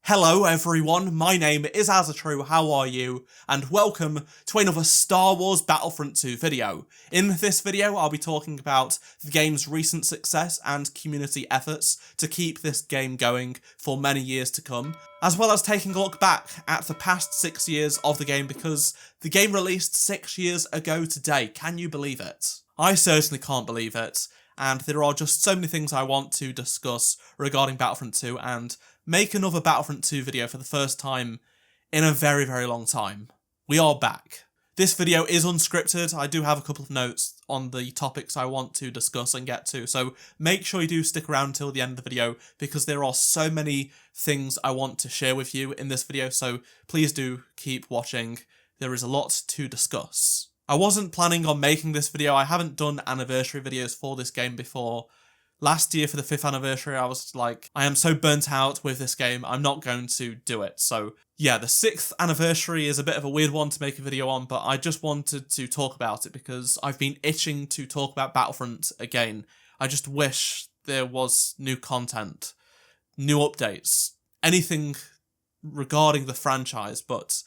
Hello everyone, my name is Azatru, how are you? And welcome to another Star Wars Battlefront 2 video. In this video I'll be talking about the game's recent success and community efforts to keep this game going for many years to come, as well as taking a look back at the past 6 years of the game because the game released 6 years ago today. Can you believe it? I certainly can't believe it, and there are just so many things I want to discuss regarding Battlefront 2 and make another Battlefront 2 video for the first time in a very, very long time. We are back. This video is unscripted. I do have a couple of notes on the topics I want to discuss and get to, so make sure you do stick around till the end of the video because there are so many things I want to share with you in this video, so please do keep watching. There is a lot to discuss. I wasn't planning on making this video. I haven't done anniversary videos for this game before. Last year for the 5th anniversary, I was like, I am so burnt out with this game, I'm not going to do it. So yeah, the 6th anniversary is a bit of a weird one to make a video on, but I just wanted to talk about it because I've been itching to talk about Battlefront again. I just wish there was new content, new updates, anything regarding the franchise, but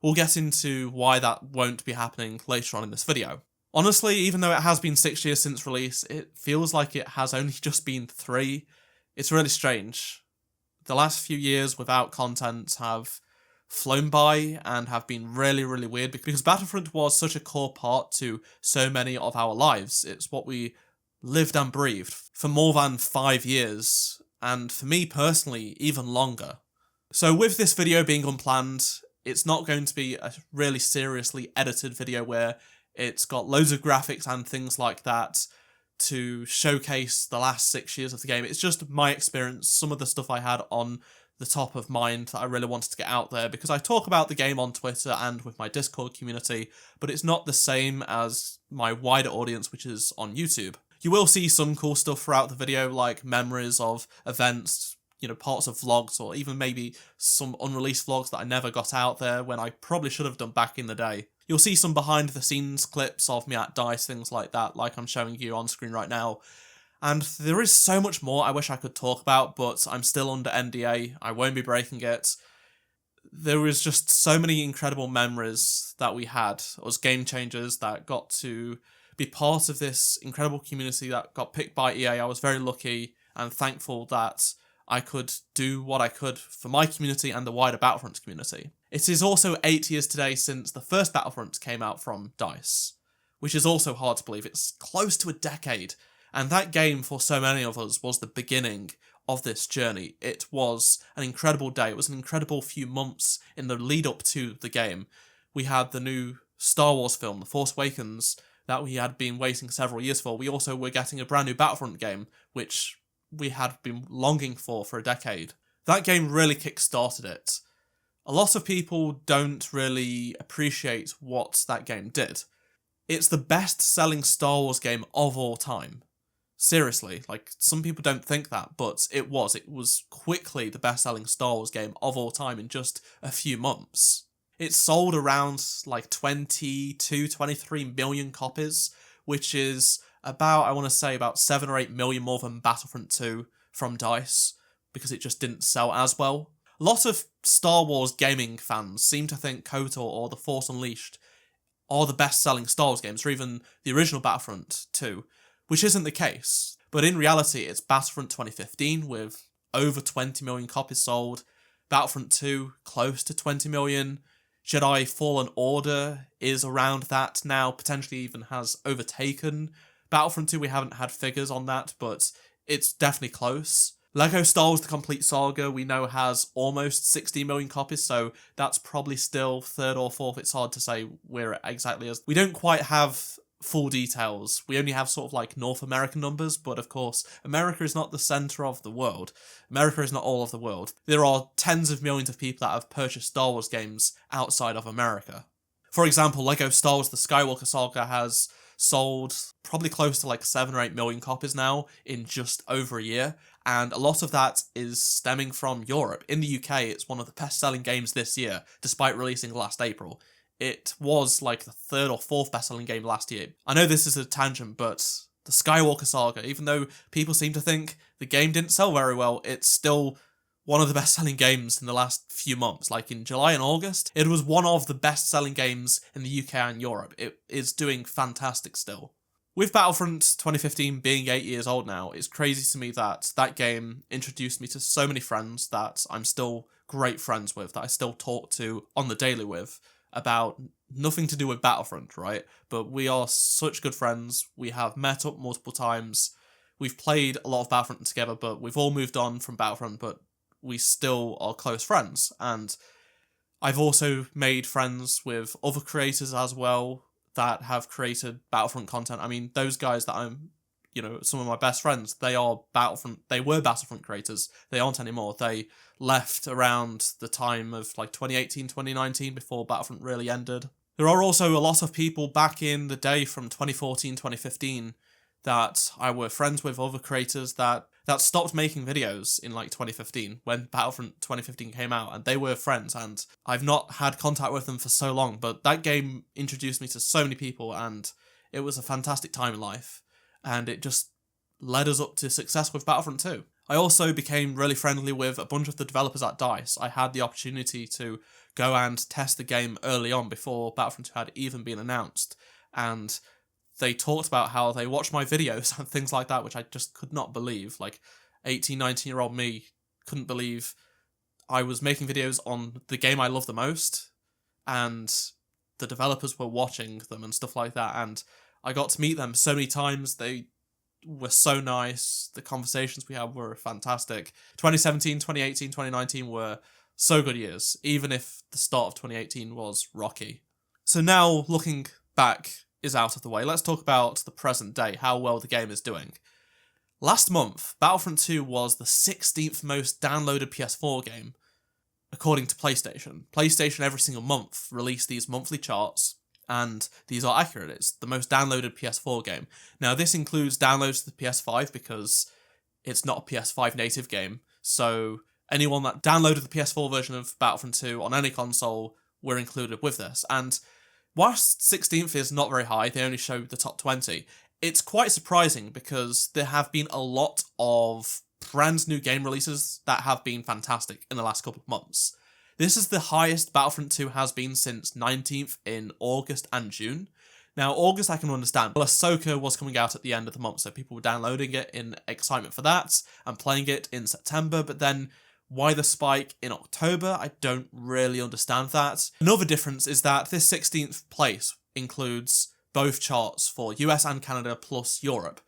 we'll get into why that won't be happening later on in this video. Honestly, even though it has been 6 years since release, it feels like it has only just been 3. It's really strange. The last few years without content have flown by and have been really, really weird because Battlefront was such a core part to so many of our lives. It's what we lived and breathed for more than 5 years, and for me personally, even longer. So with this video being unplanned, it's not going to be a really seriously edited video where it's got loads of graphics and things like that to showcase the last 6 years of the game. It's just my experience, some of the stuff I had on the top of mind that I really wanted to get out there, because I talk about the game on Twitter and with my Discord community, but it's not the same as my wider audience, which is on YouTube. You will see some cool stuff throughout the video, like memories of events, parts of vlogs, or even maybe some unreleased vlogs that I never got out there when I probably should have done back in the day. You'll see some behind the scenes clips of me at DICE, things like that, like I'm showing you on screen right now. And there is so much more I wish I could talk about, but I'm still under NDA, I won't be breaking it. There was just so many incredible memories that we had, us game changers that got to be part of this incredible community that got picked by EA. I was very lucky and thankful that I could do what I could for my community and the wider Battlefront community. It is also 8 years today since the first Battlefront came out from DICE, which is also hard to believe. It's close to a decade, and that game for so many of us was the beginning of this journey. It was an incredible day. It was an incredible few months in the lead up to the game. We had the new Star Wars film, The Force Awakens, that we had been waiting several years for. We also were getting a brand new Battlefront game, which we had been longing for a decade. That game really kick-started it. A lot of people don't really appreciate what that game did. It's the best-selling Star Wars game of all time. Seriously, some people don't think that, but it was. It was quickly the best-selling Star Wars game of all time in just a few months. It sold around 23 million copies, which is about 7 or 8 million more than Battlefront 2 from DICE, because it just didn't sell as well. A lot of Star Wars gaming fans seem to think KOTOR or The Force Unleashed are the best-selling Star Wars games, or even the original Battlefront 2, which isn't the case. But in reality, it's Battlefront 2015 with over 20 million copies sold, Battlefront 2 close to 20 million, Jedi Fallen Order is around that now, potentially even has overtaken Battlefront 2. We haven't had figures on that, but it's definitely close. LEGO Star Wars The Complete Saga, we know, has almost 60 million copies, so that's probably still 3rd or 4th. It's hard to say where it exactly is. We don't quite have full details. We only have sort of North American numbers, but of course, America is not the centre of the world. America is not all of the world. There are tens of millions of people that have purchased Star Wars games outside of America. For example, LEGO Star Wars The Skywalker Saga has sold probably close to 7 or 8 million copies now in just over a year, and a lot of that is stemming from Europe. In the UK, it's one of the best-selling games this year, despite releasing last April. It was the 3rd or 4th best-selling game last year. I know this is a tangent, but the Skywalker Saga, even though people seem to think the game didn't sell very well, it's still one of the best-selling games in the last few months. Like in July and August, it was one of the best-selling games in the UK and Europe. It is doing fantastic still. With Battlefront 2015 being 8 years old now, it's crazy to me that that game introduced me to so many friends that I'm still great friends with, that I still talk to on the daily with, about nothing to do with Battlefront, right? But we are such good friends. We have met up multiple times. We've played a lot of Battlefront together, but we've all moved on from Battlefront, but we still are close friends. And I've also made friends with other creators as well that have created Battlefront content. I mean, those guys that I'm, some of my best friends, they were Battlefront creators. They aren't anymore. They left around the time of like 2018, 2019, before Battlefront really ended. There are also a lot of people back in the day from 2014, 2015 that I were friends with, other creators that stopped making videos in like 2015 when Battlefront 2015 came out, and they were friends, and I've not had contact with them for so long, but that game introduced me to so many people, and it was a fantastic time in life, and it just led us up to success with Battlefront 2. I also became really friendly with a bunch of the developers at DICE. I had the opportunity to go and test the game early on before Battlefront 2 had even been announced, and they talked about how they watched my videos and things like that, which I just could not believe. Like, 18, 19-year-old me couldn't believe I was making videos on the game I love the most, and the developers were watching them and stuff like that, and I got to meet them so many times. They were so nice. The conversations we had were fantastic. 2017, 2018, 2019 were so good years, even if the start of 2018 was rocky. So now, looking back is out of the way, let's talk about the present day, how well the game is doing. Last month, Battlefront 2 was the 16th most downloaded PS4 game, according to PlayStation. PlayStation every single month release these monthly charts, and these are accurate. It's the most downloaded PS4 game. Now, this includes downloads to the PS5 because it's not a PS5 native game, so anyone that downloaded the PS4 version of Battlefront 2 on any console were included with this. And whilst 16th is not very high, they only show the top 20, it's quite surprising because there have been a lot of brand new game releases that have been fantastic in the last couple of months. This is the highest Battlefront 2 has been since 19th in August and June. Now, August I can understand. Well, Ahsoka was coming out at the end of the month, so people were downloading it in excitement for that and playing it in September, but then why the spike in October? I don't really understand that. Another difference is that this 16th place includes both charts for US and Canada plus Europe,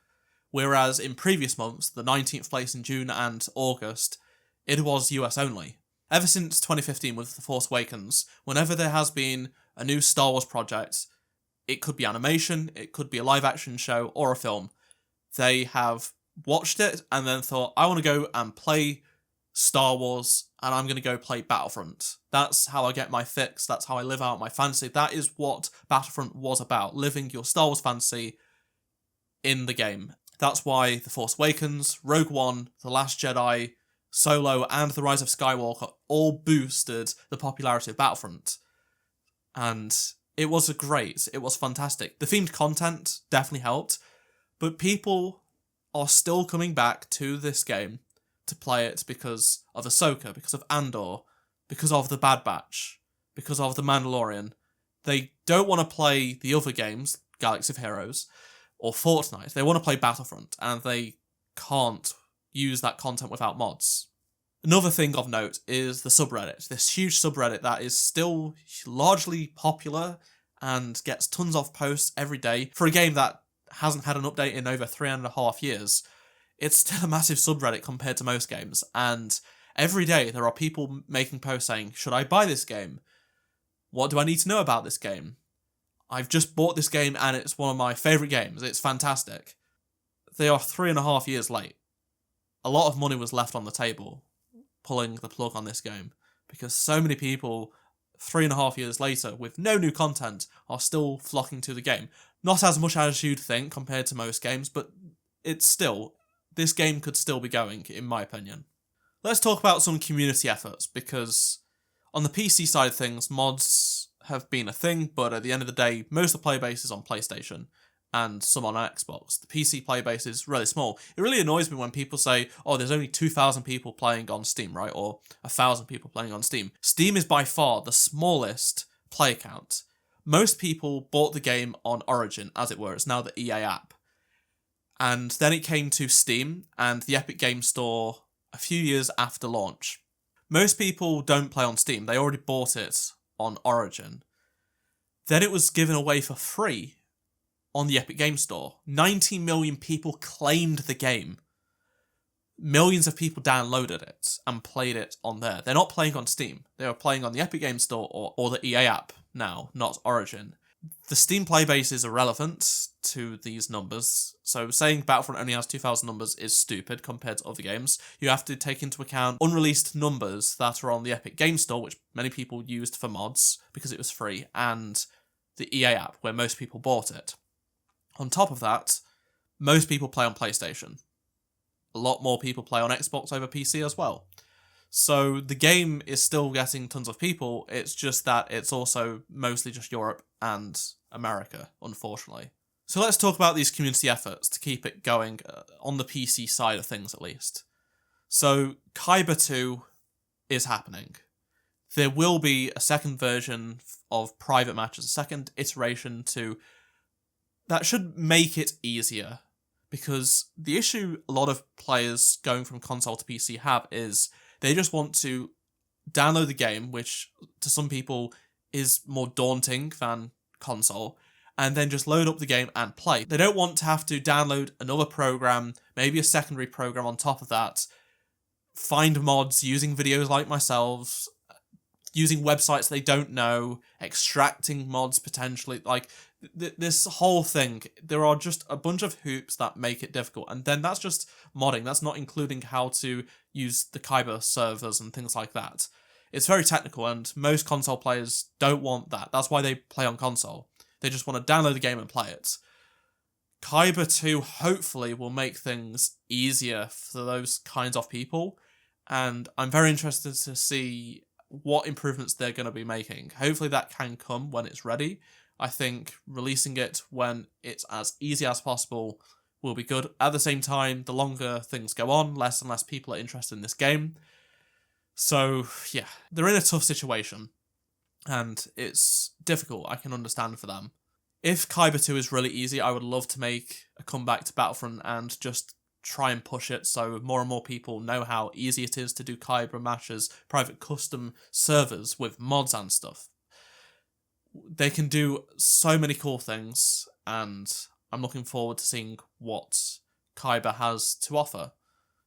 whereas in previous months, the 19th place in June and August, it was US only. Ever since 2015 with The Force Awakens, whenever there has been a new Star Wars project, it could be animation, it could be a live-action show, or a film, they have watched it and then thought, I want to go and play Star Wars, and I'm going to go play Battlefront. That's how I get my fix, that's how I live out my fantasy. That is what Battlefront was about, living your Star Wars fantasy in the game. That's why The Force Awakens, Rogue One, The Last Jedi, Solo, and The Rise of Skywalker all boosted the popularity of Battlefront. And it was fantastic. The themed content definitely helped, but people are still coming back to this game to play it because of Ahsoka, because of Andor, because of The Bad Batch, because of The Mandalorian. They don't want to play the other games, Galaxy of Heroes, or Fortnite. They want to play Battlefront, and they can't use that content without mods. Another thing of note is the subreddit. This huge subreddit that is still largely popular and gets tons of posts every day. For a game that hasn't had an update in over 3.5 years, it's still a massive subreddit compared to most games, and every day there are people making posts saying, should I buy this game? What do I need to know about this game? I've just bought this game and it's one of my favourite games. It's fantastic. They are 3.5 years late. A lot of money was left on the table pulling the plug on this game because so many people 3.5 years later with no new content are still flocking to the game. Not as much as you'd think compared to most games, but this game could still be going, in my opinion. Let's talk about some community efforts, because on the PC side of things, mods have been a thing, but at the end of the day, most of the player base is on PlayStation, and some on Xbox. The PC player base is really small. It really annoys me when people say, oh, there's only 2,000 people playing on Steam, right? Or 1,000 people playing on Steam. Steam is by far the smallest player count. Most people bought the game on Origin, as it were. It's now the EA app. And then it came to Steam and the Epic Games Store a few years after launch. Most people don't play on Steam. They already bought it on Origin. Then it was given away for free on the Epic Games Store. 90 million people claimed the game. Millions of people downloaded it and played it on there. They're not playing on Steam. They are playing on the Epic Games Store or the EA app now, not Origin. The Steam play base is irrelevant to these numbers, so saying Battlefront only has 2,000 numbers is stupid compared to other games. You have to take into account unreleased numbers that are on the Epic Games Store, which many people used for mods because it was free, and the EA app, where most people bought it. On top of that, most people play on PlayStation. A lot more people play on Xbox over PC as well. So the game is still getting tons of people, it's just that it's also mostly just Europe and America, unfortunately. So let's talk about these community efforts to keep it going on the PC side of things at least. So Kaiba 2 is happening. There will be a second version of private matches, a second iteration that should make it easier. Because the issue a lot of players going from console to PC have is they just want to download the game, which to some people is more daunting than console, and then just load up the game and play. They don't want to have to download another program, maybe a secondary program on top of that, find mods using videos like myself, using websites they don't know, extracting mods potentially, like this whole thing. There are just a bunch of hoops that make it difficult, and then that's just modding. That's not including how to use the Kaiba servers and things like that. It's very technical, and most console players don't want that. That's why they play on console. They just want to download the game and play it. Kaiba 2 hopefully will make things easier for those kinds of people, and I'm very interested to see what improvements they're going to be making. Hopefully that can come when it's ready. I think releasing it when it's as easy as possible will be good. At the same time, the longer things go on, less and less people are interested in this game. So, yeah, they're in a tough situation, and it's difficult, I can understand for them. If Kaiba 2 is really easy, I would love to make a comeback to Battlefront and just try and push it so more and more people know how easy it is to do Kaiba matches, private custom servers with mods and stuff. They can do so many cool things, and I'm looking forward to seeing what Kaiba has to offer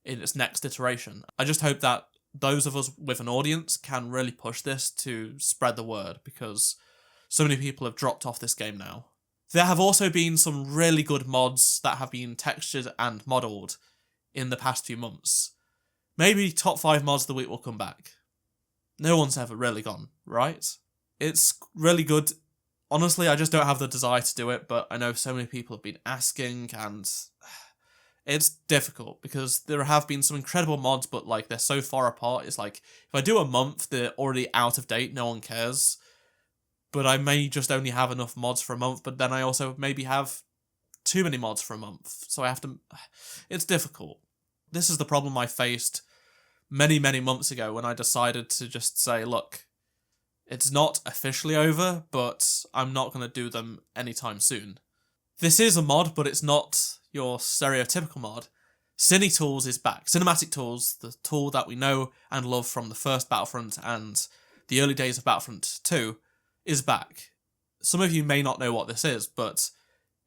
in its next iteration. I just hope that those of us with an audience can really push this to spread the word, because so many people have dropped off this game now. There have also been some really good mods that have been textured and modelled in the past few months. Maybe top 5 mods of the week will come back. No one's ever really gone, right? It's really good. Honestly, I just don't have the desire to do it, but I know so many people have been asking, and it's difficult because there have been some incredible mods, but like they're so far apart. It's like if I do a month, they're already out of date, no one cares. But I may just only have enough mods for a month, but then I also maybe have too many mods for a month. So I have to... It's difficult. This is the problem I faced many, many months ago when I decided to just say, look, it's not officially over, but I'm not going to do them anytime soon. This is a mod, but it's not your stereotypical mod. Cine Tools is back. Cinematic Tools, the tool that we know and love from the first Battlefront and the early days of Battlefront 2, is back. Some of you may not know what this is, but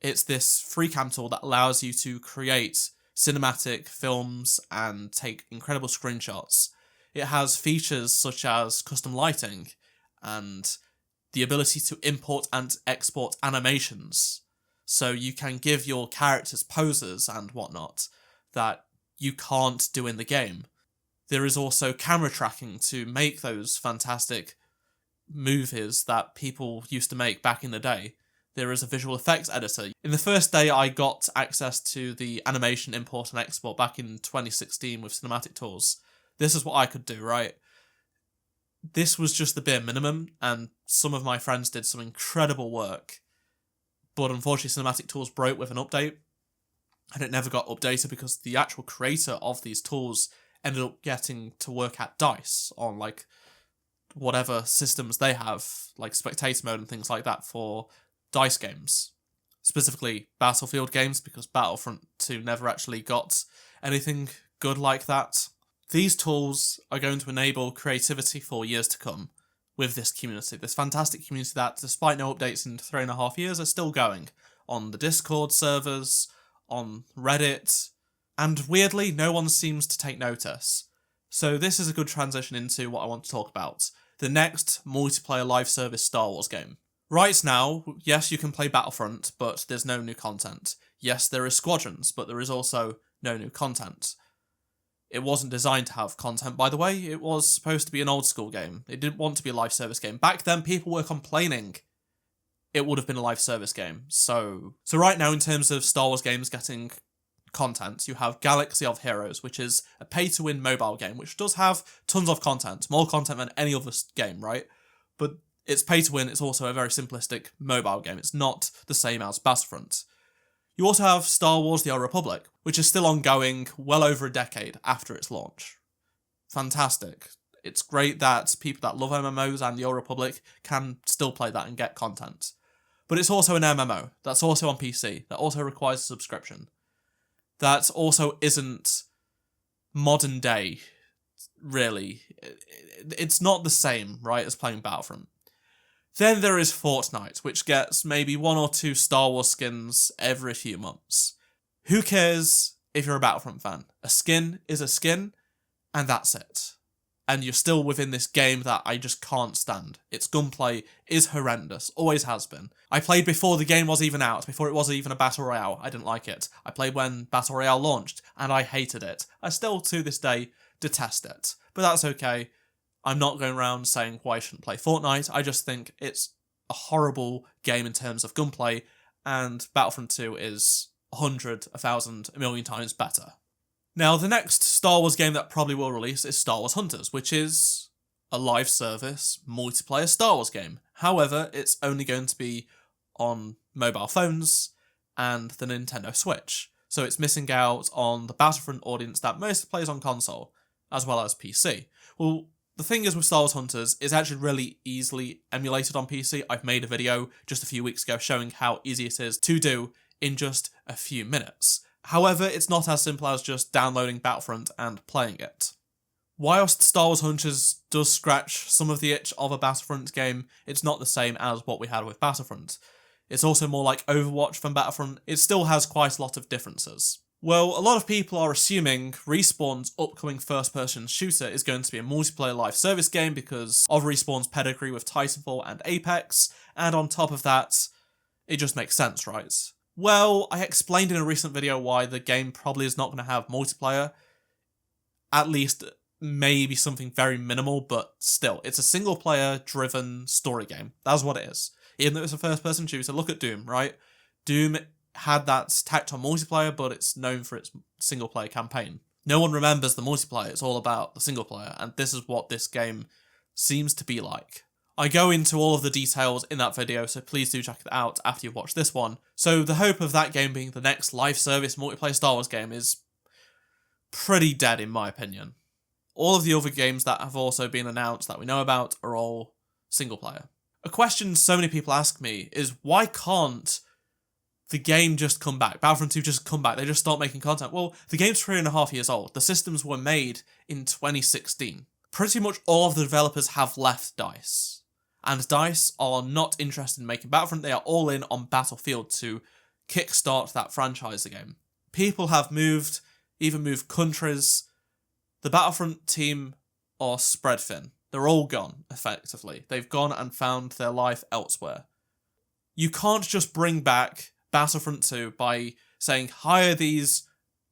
it's this free cam tool that allows you to create cinematic films and take incredible screenshots. It has features such as custom lighting and the ability to import and export animations, so you can give your characters poses and whatnot that you can't do in the game. There is also camera tracking to make those fantastic movies that people used to make back in the day. There is a visual effects editor. In the first day I got access to the animation import and export back in 2016 with Cinematic Tools. This is what I could do, right? This was just the bare minimum, and some of my friends did some incredible work. but unfortunately cinematic tools broke with an update, and it never got updated because the actual creator of these tools ended up getting to work at DICE on like whatever systems they have, like spectator mode and things like that for DICE games. Specifically Battlefield games, because Battlefront 2 never actually got anything good like that. These tools are going to enable creativity for years to come with this community, this fantastic community that, despite no updates in 3.5 years, are still going on the Discord servers, on Reddit, and weirdly, no one seems to take notice. So this is a good transition into what I want to talk about, the next multiplayer live service Star Wars game. Right now, yes, you can play Battlefront, but there's no new content. Yes, there is Squadrons, but there is also no new content. It wasn't designed to have content, by the way. It was supposed to be an old school game. It didn't want to be a live service game. Back then, people were complaining it would have been a live service game. So right now, in terms of Star Wars games getting content, you have Galaxy of Heroes, which is a pay-to-win mobile game, which does have tons of content, more content than any other game, right? But it's pay-to-win, it's also a very simplistic mobile game. It's not the same as Battlefront. You also have Star Wars The Old Republic, which is still ongoing well over a decade after its launch. Fantastic. It's great that people that love MMOs and The Old Republic can still play that and get content. But it's also an MMO that's also on PC, that also requires a subscription. That also isn't modern day, really. It's not the same, right, as playing Battlefront. Then there is Fortnite, which gets maybe 1 or 2 Star Wars skins every few months. Who cares if you're a Battlefront fan? A skin is a skin, and that's it. And you're still within this game that I just can't stand. Its gunplay is horrendous, always has been. I played before the game was even out, before it was even a Battle Royale. I didn't like it. I played when Battle Royale launched, and I hated it. I still, to this day, detest it. But that's okay. I'm not going around saying why I shouldn't play Fortnite. I just think it's a horrible game in terms of gunplay, and Battlefront 2 is 100, 1,000, a million times better. Now, the next Star Wars game that probably will release is Star Wars Hunters, which is a live service, multiplayer Star Wars game. However, it's only going to be on mobile phones and the Nintendo Switch, so it's missing out on the Battlefront audience that mostly plays on console, as well as PC. Well, the thing is with Star Wars Hunters, it's actually really easily emulated on PC. I've made a video just a few weeks ago showing how easy it is to do in just a few minutes. However, it's not as simple as just downloading Battlefront and playing it. Whilst Star Wars Hunters does scratch some of the itch of a Battlefront game, it's not the same as what we had with Battlefront. It's also more like Overwatch than Battlefront. It still has quite a lot of differences. Well, a lot of people are assuming Respawn's upcoming first-person shooter is going to be a multiplayer live service game because of Respawn's pedigree with Titanfall and Apex, and on top of that, it just makes sense, right? Well, I explained in a recent video why the game probably is not going to have multiplayer, at least maybe something very minimal, but still, it's a single-player driven story game. That's what it is. Even though it's a first-person shooter, look at Doom, right? Doom had that tacked on multiplayer, but it's known for its single-player campaign. No one remembers the multiplayer, it's all about the single-player, and this is what this game seems to be like. I go into all of the details in that video, so please do check it out after you've watched this one. So the hope of that game being the next live service multiplayer Star Wars game is pretty dead in my opinion. All of the other games that have also been announced that we know about are all single-player. A question so many people ask me is, why can't the game just come back? Battlefront 2 just come back, they just start making content. Well, the game's 3.5 years old. The systems were made in 2016. Pretty much all of the developers have left DICE. And DICE are not interested in making Battlefront, they are all in on Battlefield to kickstart that franchise again. People have moved, even moved countries. The Battlefront team are spread thin. They're all gone, effectively. They've gone and found their life elsewhere. You can't just bring back Battlefront 2 by saying hire these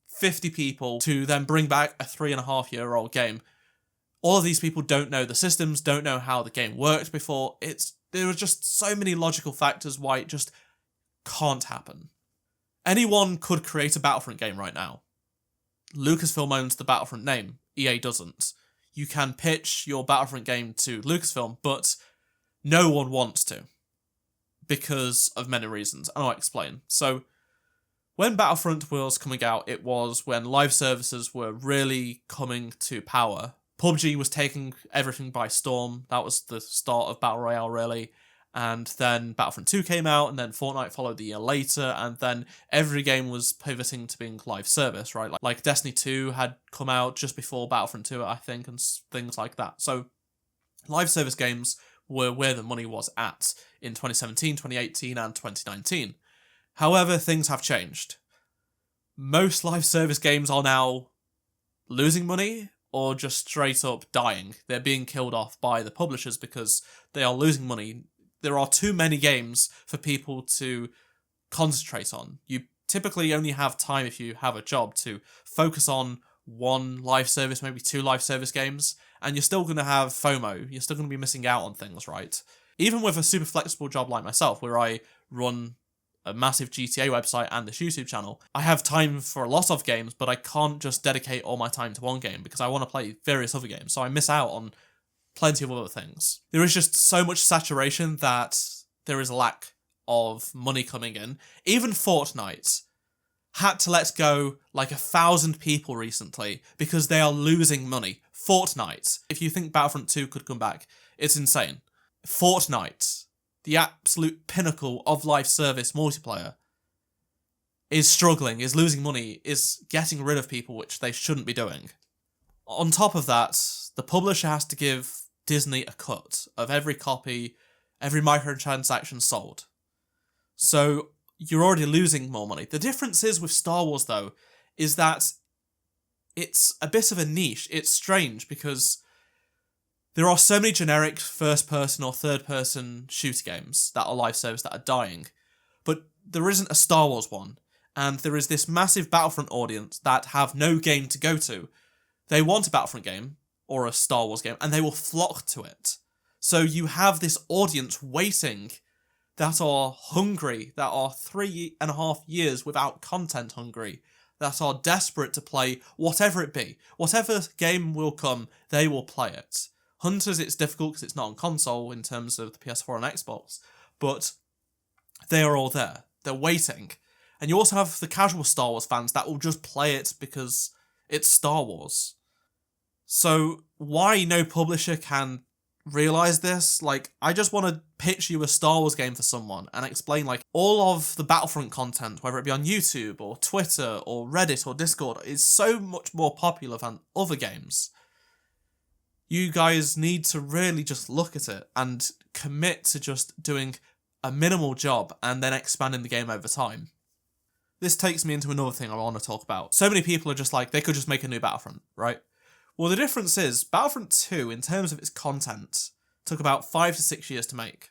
50 people to then bring back a 3.5-year-old game. All of these people don't know the systems, don't know how the game worked before. There are just so many logical factors why it just can't happen. Anyone could create a Battlefront game right now. Lucasfilm owns the Battlefront name, EA doesn't. You can pitch your Battlefront game to Lucasfilm, but no one wants to. because of many reasons, and I'll explain. So, when Battlefront was coming out, it was when live services were really coming to power. PUBG was taking everything by storm. That was the start of Battle Royale, really. And then Battlefront 2 came out, and then Fortnite followed the year later, and then every game was pivoting to being live service, right? Like Destiny 2 had come out just before Battlefront 2, I think, and things like that. So live service games were where the money was at in 2017, 2018, and 2019. However, things have changed. Most live service games are now losing money or just straight up dying. They're being killed off by the publishers because they are losing money. There are too many games for people to concentrate on. You typically only have time, if you have a job, to focus on one live service, maybe 2 live service games, and you're still going to have FOMO. You're still going to be missing out on things, right? Even with a super flexible job like myself, where I run a massive GTA website and this YouTube channel, I have time for a lot of games, but I can't just dedicate all my time to one game because I want to play various other games, so I miss out on plenty of other things. There is just so much saturation that there is a lack of money coming in. Even Fortnite had to let go like 1,000 people recently because they are losing money. Fortnite, if you think Battlefront 2 could come back, it's insane. Fortnite, the absolute pinnacle of live service multiplayer, is struggling, is losing money, is getting rid of people, which they shouldn't be doing. On top of that, the publisher has to give Disney a cut of every copy, every microtransaction sold. So you're already losing more money. The difference is with Star Wars, though, is that it's a bit of a niche. It's strange because there are so many generic first-person or third-person shooter games that are live service that are dying, but there isn't a Star Wars one, and there is this massive Battlefront audience that have no game to go to. They want a Battlefront game, or a Star Wars game, and they will flock to it. So you have this audience waiting that are hungry, that are 3.5 years without content hungry, that are desperate to play whatever it be. Whatever game will come, they will play it. Hunters, it's difficult because it's not on console in terms of the PS4 and Xbox, but they are all there. They're waiting. And you also have the casual Star Wars fans that will just play it because it's Star Wars. So why no publisher can realise this? Like, I just want to pitch you a Star Wars game for someone and explain, like, all of the Battlefront content, whether it be on YouTube or Twitter or Reddit or Discord, is so much more popular than other games. You guys need to really just look at it and commit to just doing a minimal job and then expanding the game over time. This takes me into another thing I want to talk about. So many people are just like, they could just make a new Battlefront, right? Well, the difference is, Battlefront 2, in terms of its content, took about 5 to 6 years to make.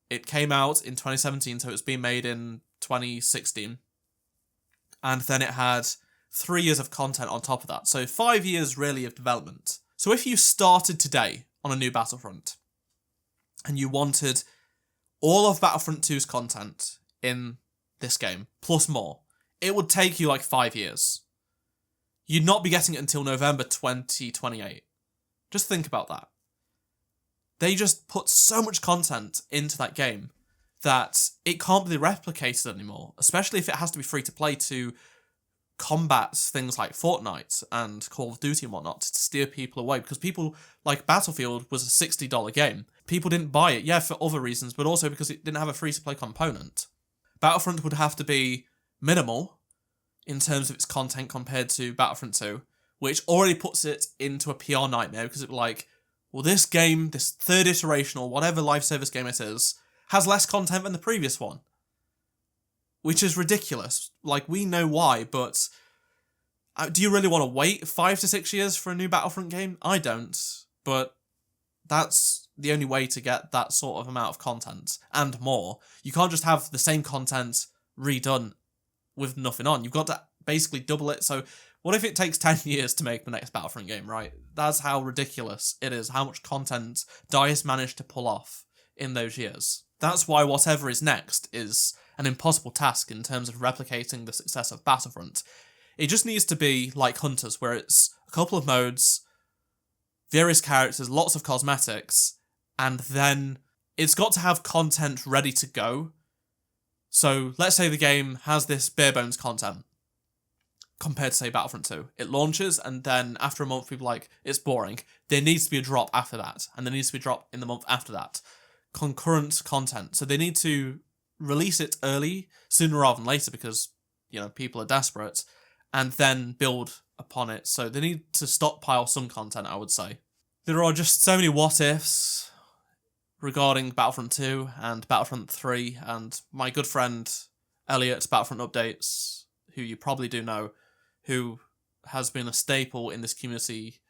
It came out in 2017, so it was being made in 2016. And then it had 3 years of content on top of that. So 5 years, really, of development. So if you started today on a new Battlefront, and you wanted all of Battlefront 2's content in this game, plus more, it would take you like 5 years. You'd not be getting it until November 2028. Just think about that. They just put so much content into that game that it can't be replicated anymore, especially if it has to be free to play to combat things like Fortnite and Call of Duty and whatnot to steer people away, because people, like Battlefield was a $60 game. People didn't buy it, yeah, for other reasons, but also because it didn't have a free-to-play component. Battlefront would have to be minimal in terms of its content compared to Battlefront 2, which already puts it into a PR nightmare because it's like, well, this game, this third iteration or whatever live service game it is, has less content than the previous one. Which is ridiculous. Like, we know why, but do you really want to wait 5 to 6 years for a new Battlefront game? I don't, but that's the only way to get that sort of amount of content and more. You can't just have the same content redone with nothing on. You've got to basically double it. So what if it takes 10 years to make the next Battlefront game, right? That's how ridiculous it is, how much content DICE managed to pull off in those years. That's why whatever is next is an impossible task in terms of replicating the success of Battlefront. It just needs to be like Hunters, where it's a couple of modes, various characters, lots of cosmetics, and then it's got to have content ready to go. So let's say the game has this bare bones content compared to, say, Battlefront 2. It launches, and then after a month, people are like, it's boring. There needs to be a drop after that, and there needs to be a drop in the month after that. Concurrent content. So they need to release it early, sooner rather than later, because, you know, people are desperate, and then build upon it. So they need to stockpile some content, I would say. There are just so many what-ifs regarding Battlefront 2 and Battlefront 3, and my good friend Elliot, Battlefront Updates, who you probably do know, who has been a staple in this community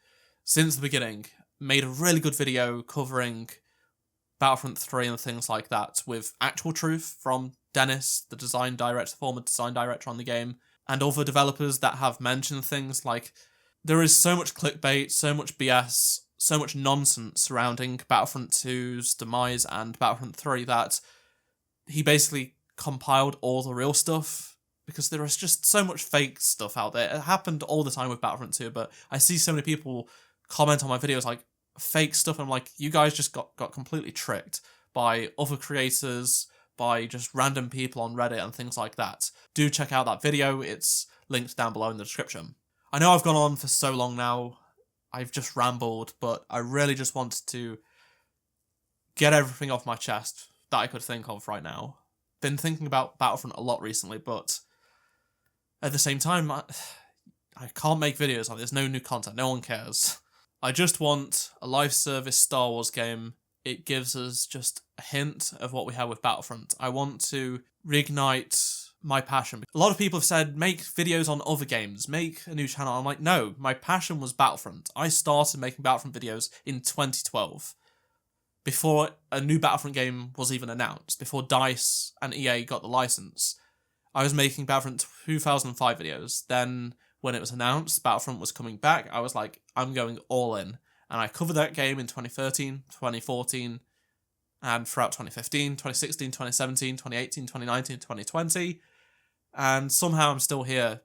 since the beginning, made a really good video covering Battlefront 3 and things like that, with actual truth from Dennis, the design director, former design director on the game, and other developers that have mentioned things like there is so much clickbait, so much BS, so much nonsense surrounding Battlefront 2's demise and Battlefront 3 that he basically compiled all the real stuff, because there is just so much fake stuff out there. It happened all the time with Battlefront 2, but I see so many people comment on my videos like fake stuff, and I'm like, you guys just got completely tricked by other creators, by just random people on Reddit and things like that. Do check out that video, it's linked down below in the description. I know I've gone on for so long now, I've just rambled, but I really just wanted to get everything off my chest that I could think of right now. Been thinking about Battlefront a lot recently, but at the same time, I can't make videos, like there's no new content, no one cares. I just want a live service Star Wars game. It gives us just a hint of what we have with Battlefront. I want to reignite my passion. A lot of people have said, make videos on other games, make a new channel. I'm like, no, my passion was Battlefront. I started making Battlefront videos in 2012, before a new Battlefront game was even announced, before DICE and EA got the license. I was making Battlefront 2005 videos. Then when it was announced Battlefront was coming back, I was like, I'm going all in. And I covered that game in 2013, 2014, and throughout 2015, 2016, 2017, 2018, 2019, 2020. And somehow I'm still here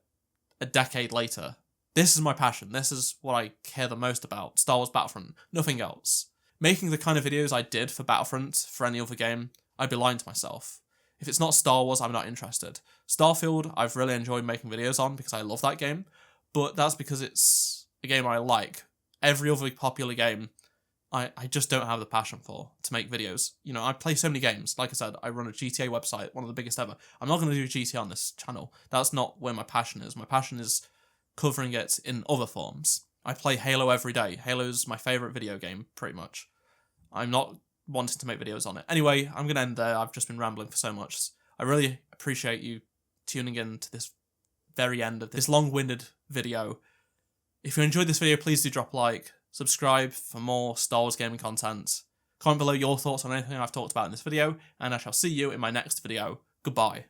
a decade later. This is my passion. This is what I care the most about. Star Wars Battlefront. Nothing else. Making the kind of videos I did for Battlefront, for any other game, I'd be lying to myself. If it's not Star Wars, I'm not interested. Starfield, I've really enjoyed making videos on because I love that game, but that's because it's a game I like. Every other popular game, I just don't have the passion for to make videos. You know, I play so many games. Like I said, I run a GTA website, one of the biggest ever. I'm not going to do GTA on this channel. That's not where my passion is. My passion is covering it in other forms. I play Halo every day. Halo's my favourite video game, pretty much. I'm not wanting to make videos on it. Anyway, I'm going to end there. I've just been rambling for so much. I really appreciate you tuning in to this very end of this long-winded video. If you enjoyed this video, please do drop a like, subscribe for more Star Wars gaming content, comment below your thoughts on anything I've talked about in this video, and I shall see you in my next video. Goodbye.